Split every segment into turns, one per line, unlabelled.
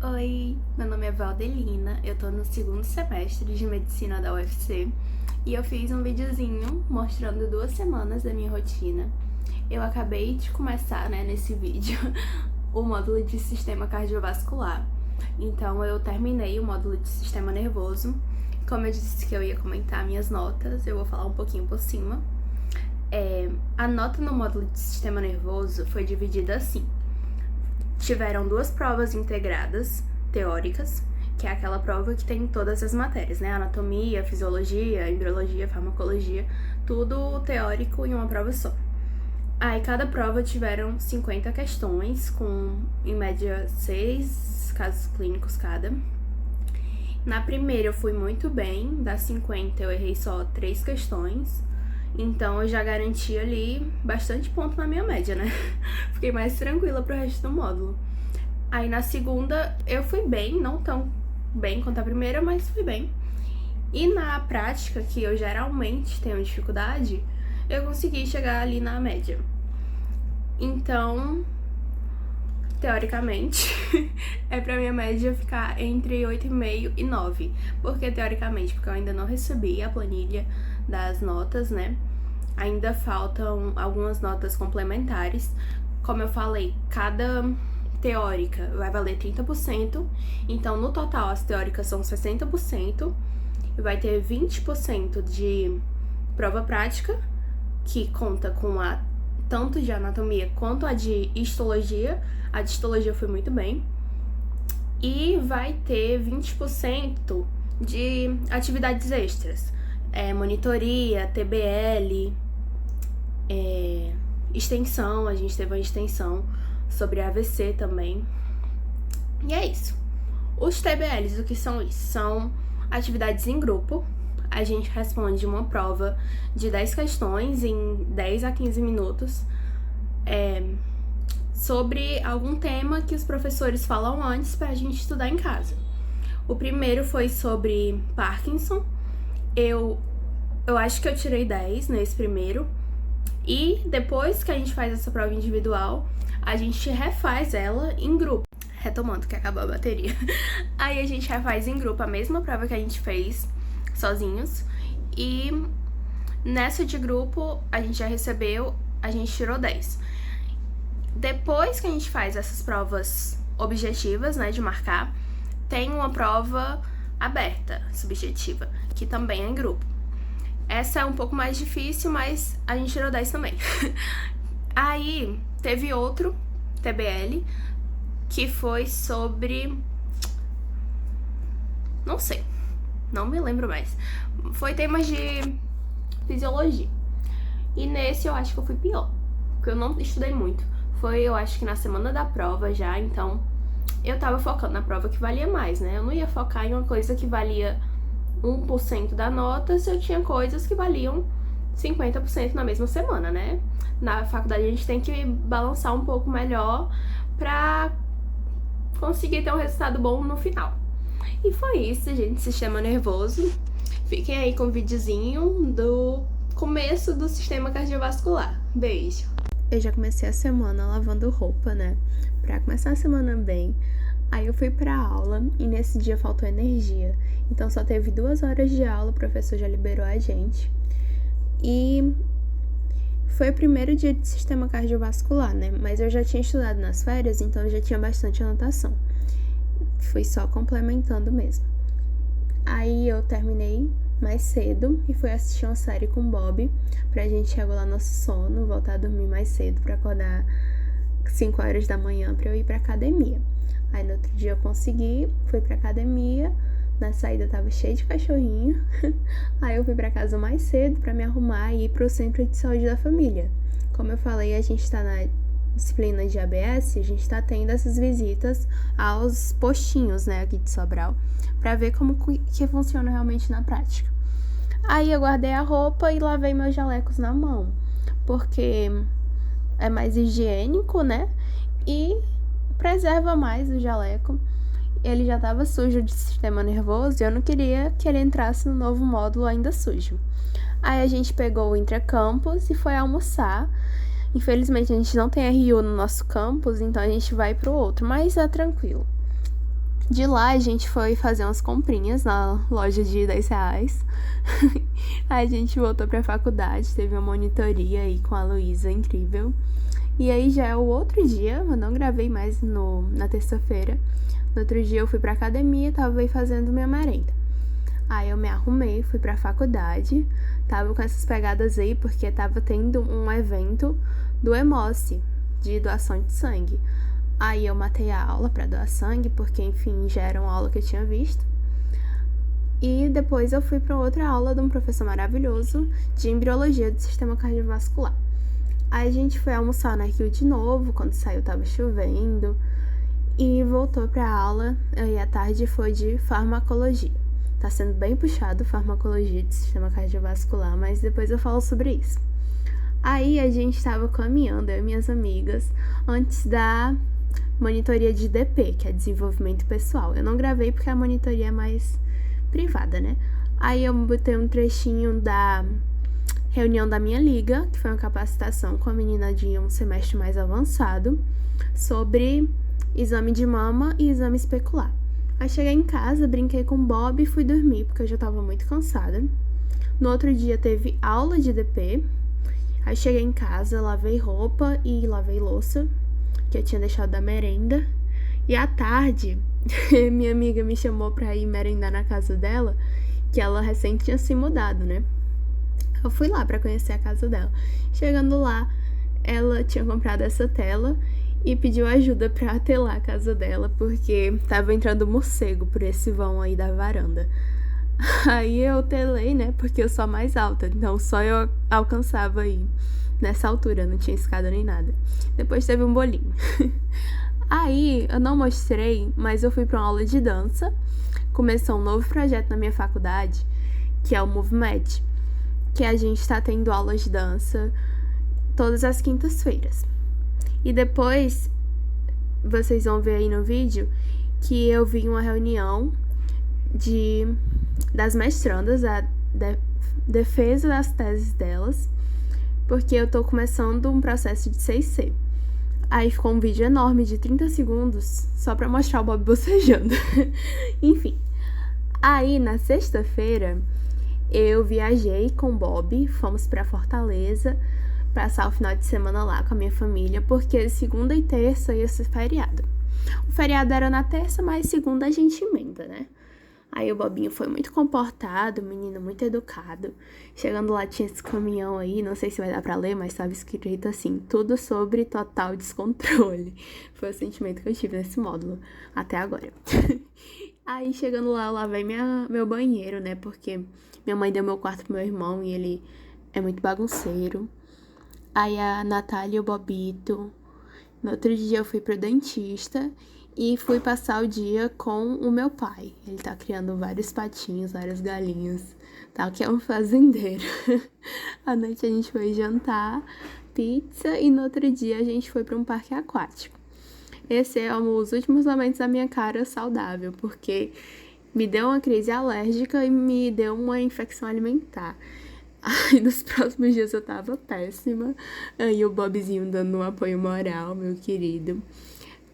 Oi, meu nome é Valdelina, eu tô no segundo semestre de Medicina da UFC e eu fiz um videozinho mostrando 2 semanas da minha rotina. Eu acabei de começar, nesse vídeo, o módulo de Sistema Cardiovascular. Então eu terminei o módulo de Sistema Nervoso. Como eu disse que eu ia comentar minhas notas, eu vou falar um pouquinho por cima. A nota no módulo de Sistema Nervoso foi dividida assim. Tiveram 2 provas integradas, teóricas, que é aquela prova que tem todas as matérias, Anatomia, fisiologia, embriologia, farmacologia, tudo teórico em uma prova só. Aí cada prova tiveram 50 questões, com em média 6 casos clínicos cada. Na primeira eu fui muito bem, das 50 eu errei só 3 questões. Então eu já garanti ali bastante ponto na minha média, Fiquei mais tranquila pro resto do módulo. Aí na segunda eu fui bem, não tão bem quanto a primeira, mas fui bem. E na prática, que eu geralmente tenho dificuldade, eu consegui chegar ali na média. Então, teoricamente, é pra minha média ficar entre 8,5 e 9. Por que teoricamente? Porque eu ainda não recebi a planilha das notas, Ainda faltam algumas notas complementares. Como eu falei, cada teórica vai valer 30%. Então, no total, as teóricas são 60%. E vai ter 20% de prova prática, que conta com a tanto de anatomia quanto a de histologia. A de histologia foi muito bem. E vai ter 20% de atividades extras. Monitoria, TBL, extensão, a gente teve uma extensão sobre AVC também. E é isso. Os TBLs, o que são isso? São atividades em grupo. A gente responde uma prova de 10 questões em 10 a 15 minutos sobre algum tema que os professores falam antes pra gente estudar em casa. O primeiro foi sobre Parkinson. Eu acho que eu tirei 10 nesse primeiro. E depois que a gente faz essa prova individual, a gente refaz ela em grupo. Retomando que acabou a bateria. Aí a gente refaz em grupo a mesma prova que a gente fez sozinhos. E nessa de grupo, a gente já recebeu, a gente tirou 10. Depois que a gente faz essas provas objetivas, de marcar, tem uma prova aberta, subjetiva, que também é em grupo. Essa é um pouco mais difícil, mas a gente tirou 10 também. Aí, teve outro TBL, que foi sobre... não sei, não me lembro mais. Foi temas de fisiologia. E nesse eu acho que eu fui pior, porque eu não estudei muito. Foi, eu acho que na semana da prova já, então eu tava focando na prova que valia mais, Eu não ia focar em uma coisa que valia 1% da nota se eu tinha coisas que valiam 50% na mesma semana, Na faculdade a gente tem que balançar um pouco melhor pra conseguir ter um resultado bom no final. E foi isso, gente, Sistema Nervoso. Fiquem aí com o videozinho do começo do Sistema Cardiovascular. Beijo! Eu já comecei a semana lavando roupa, Pra começar a semana bem. Aí eu fui pra aula e nesse dia faltou energia. Então só teve 2 horas de aula, o professor já liberou a gente. E foi o primeiro dia de Sistema Cardiovascular, Mas eu já tinha estudado nas férias, então eu já tinha bastante anotação. Fui só complementando mesmo. Aí eu terminei mais cedo e fui assistir uma série com o Bob pra gente regular nosso sono, voltar a dormir mais cedo pra acordar 5 horas da manhã pra eu ir pra academia. Aí no outro dia eu consegui, fui pra academia, na saída tava cheio de cachorrinho. Aí eu fui pra casa mais cedo pra me arrumar e ir pro centro de saúde da família. Como eu falei, a gente tá na disciplina de ABS, a gente tá tendo essas visitas aos postinhos, aqui de Sobral, pra ver como que funciona realmente na prática. Aí eu guardei a roupa e lavei meus jalecos na mão, porque é mais higiênico, E preserva mais o jaleco. Ele já tava sujo de sistema nervoso e eu não queria que ele entrasse no novo módulo ainda sujo. Aí a gente pegou o intracampus e foi almoçar. Infelizmente a gente não tem RU no nosso campus, então a gente vai pro outro, mas é tranquilo. De lá a gente foi fazer umas comprinhas na loja de R$10. Aí a gente voltou pra faculdade, teve uma monitoria aí com a Luísa, incrível. E aí já é o outro dia, eu não gravei mais na terça-feira. No outro dia eu fui pra academia, tava aí fazendo minha merenda. Aí eu me arrumei, fui pra faculdade, tava com essas pegadas aí porque tava tendo um evento do Hemoce, de doação de sangue. Aí eu matei a aula pra doar sangue, porque enfim, já era uma aula que eu tinha visto. E depois eu fui pra outra aula de um professor maravilhoso de embriologia do sistema cardiovascular. Aí a gente foi almoçar na Rio de novo, quando saiu tava chovendo, e voltou pra aula, e à tarde foi de farmacologia. Tá sendo bem puxado farmacologia de sistema cardiovascular, mas depois eu falo sobre isso. Aí a gente tava caminhando, eu e minhas amigas, antes da monitoria de DP, que é desenvolvimento pessoal. Eu não gravei porque a monitoria é mais privada, né? Aí eu botei um trechinho da reunião da minha liga, que foi uma capacitação com a menina de um semestre mais avançado, sobre exame de mama e exame especular. Aí cheguei em casa, brinquei com o Bob e fui dormir, porque eu já tava muito cansada. No outro dia teve aula de DP. Aí cheguei em casa, lavei roupa e lavei louça, que eu tinha deixado da merenda. E à tarde, minha amiga me chamou pra ir merendar na casa dela, que ela recém tinha se mudado, né? Eu fui lá pra conhecer a casa dela. Chegando lá, ela tinha comprado essa tela e pediu ajuda pra telar a casa dela, porque tava entrando morcego por esse vão aí da varanda. Aí eu telei, né, porque eu sou a mais alta, então só eu alcançava aí nessa altura, não tinha escada nem nada. Depois teve um bolinho. Aí eu não mostrei, mas eu fui pra uma aula de dança. Começou um novo projeto na minha faculdade, que é o MoveMed, que a gente tá tendo aulas de dança todas as quintas-feiras. E depois, vocês vão ver aí no vídeo, que eu vi uma reunião das mestrandas, a defesa das teses delas, porque eu tô começando um processo de 6C. Aí ficou um vídeo enorme de 30 segundos, só pra mostrar o Bob bocejando. Enfim. Aí, na sexta-feira, eu viajei com o Bob, fomos pra Fortaleza, passar o final de semana lá com a minha família, porque segunda e terça ia ser feriado. O feriado era na terça, mas segunda a gente emenda, né? Aí o Bobinho foi muito comportado, menino muito educado. Chegando lá tinha esse caminhão aí, não sei se vai dar pra ler, mas estava escrito assim, tudo sobre total descontrole. Foi o sentimento que eu tive nesse módulo, até agora. Aí chegando lá, eu lavei meu banheiro, né, porque minha mãe deu meu quarto pro meu irmão e ele é muito bagunceiro. Aí a Natália e o Bobito. No outro dia eu fui pro dentista e fui passar o dia com o meu pai. Ele tá criando vários patinhos, várias galinhas, tal, que é um fazendeiro. À noite a gente foi jantar, pizza, e no outro dia a gente foi pra um parque aquático. Esse é os últimos momentos da minha cara saudável, porque me deu uma crise alérgica e me deu uma infecção alimentar. Aí nos próximos dias eu tava péssima. Aí o Bobzinho dando um apoio moral, meu querido.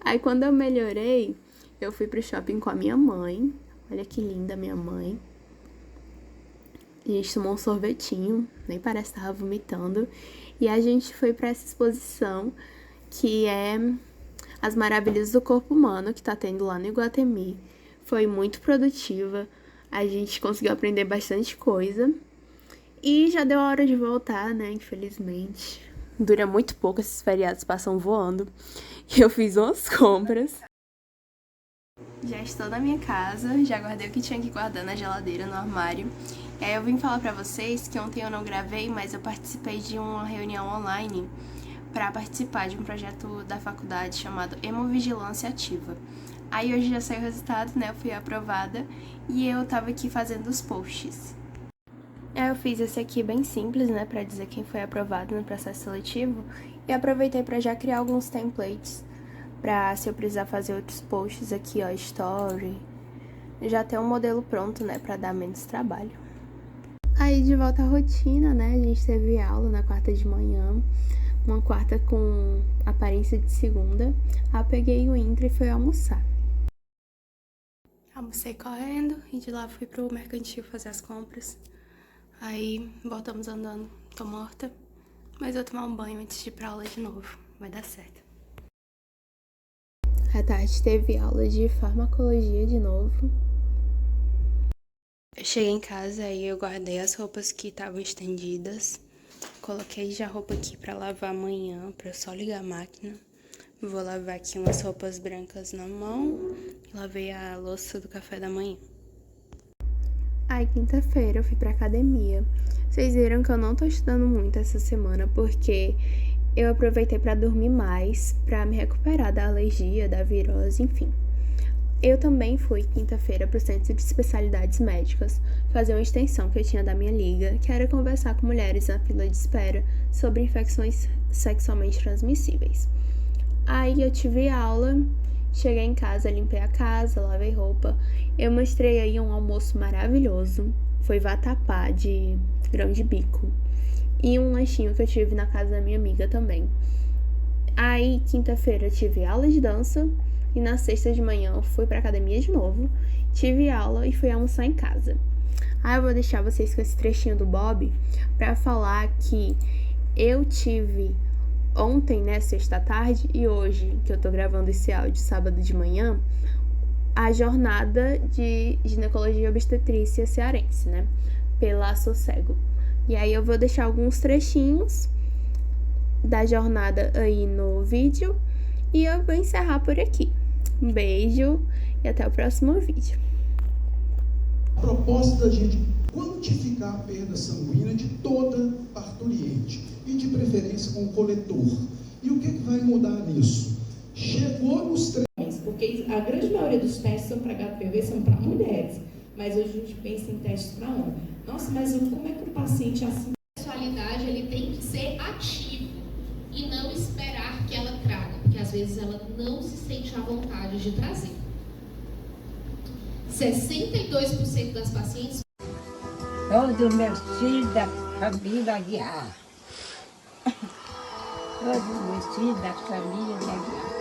Aí quando eu melhorei, eu fui pro shopping com a minha mãe. Olha que linda minha mãe. A gente tomou um sorvetinho, nem parece que tava vomitando. E a gente foi pra essa exposição, que é As Maravilhas do Corpo Humano, que tá tendo lá no Iguatemi. Foi muito produtiva. A gente conseguiu aprender bastante coisa. E já deu a hora de voltar, né? Infelizmente. Dura muito pouco, esses feriados passam voando. E eu fiz umas compras. Já estou na minha casa, já guardei o que tinha que guardar na geladeira, no armário. E aí eu vim falar pra vocês que ontem eu não gravei, mas eu participei de uma reunião online para participar de um projeto da faculdade chamado Hemovigilância Ativa. Aí hoje já saiu o resultado, né? Eu fui aprovada e eu tava aqui fazendo os posts. Eu fiz esse aqui bem simples, né, pra dizer quem foi aprovado no processo seletivo, e aproveitei pra já criar alguns templates pra, se eu precisar fazer outros posts aqui, ó, story, já ter um modelo pronto, né, pra dar menos trabalho. Aí de volta à rotina, né, a gente teve aula na quarta de manhã, uma quarta com aparência de segunda. Aí eu peguei o Intra e fui almoçar. Almocei correndo e de lá fui pro mercantil fazer as compras. Aí voltamos andando, tô morta, mas eu vou tomar um banho antes de ir pra aula de novo, vai dar certo. À tarde teve aula de farmacologia de novo. Eu cheguei em casa e eu guardei as roupas que estavam estendidas. Coloquei já a roupa aqui pra lavar amanhã, pra eu só ligar a máquina. Vou lavar aqui umas roupas brancas na mão. Lavei a louça do café da manhã. Aí, quinta-feira, eu fui pra academia. Vocês viram que eu não tô estudando muito essa semana, porque eu aproveitei pra dormir mais, pra me recuperar da alergia, da virose, enfim. Eu também fui quinta-feira pro Centro de Especialidades Médicas fazer uma extensão que eu tinha da minha liga, que era conversar com mulheres na fila de espera sobre infecções sexualmente transmissíveis. Aí eu tive aula, cheguei em casa, limpei a casa, lavei roupa. Eu mostrei aí um almoço maravilhoso. Foi vatapá de grão de bico. E um lanchinho que eu tive na casa da minha amiga também. Aí, quinta-feira, eu tive aula de dança. E na sexta de manhã eu fui pra academia de novo. Tive aula e fui almoçar em casa. Aí eu vou deixar vocês com esse trechinho do Bob pra falar que eu tive ontem, né, sexta tarde, e hoje, que eu tô gravando esse áudio sábado de manhã, a jornada de ginecologia e obstetrícia cearense, né, pela Sossego. E aí eu vou deixar alguns trechinhos da jornada aí no vídeo e eu vou encerrar por aqui. Um beijo e até o próximo vídeo.
A proposta da gente quantificar a perda sanguínea de toda parturiente e de preferência com o coletor. E o que vai mudar nisso? Chegou nos
porque a grande maioria dos testes são para HPV, são para mulheres, mas hoje a gente pensa em testes para homem. Nossa, mas como é que o paciente assim...
A sexualidade, ele tem que ser ativo e não esperar que ela traga, porque às vezes ela não se sente à vontade de trazer. 62% das pacientes...
Todo meu filho da família Aguiar. Todo meu filho da família Aguiar.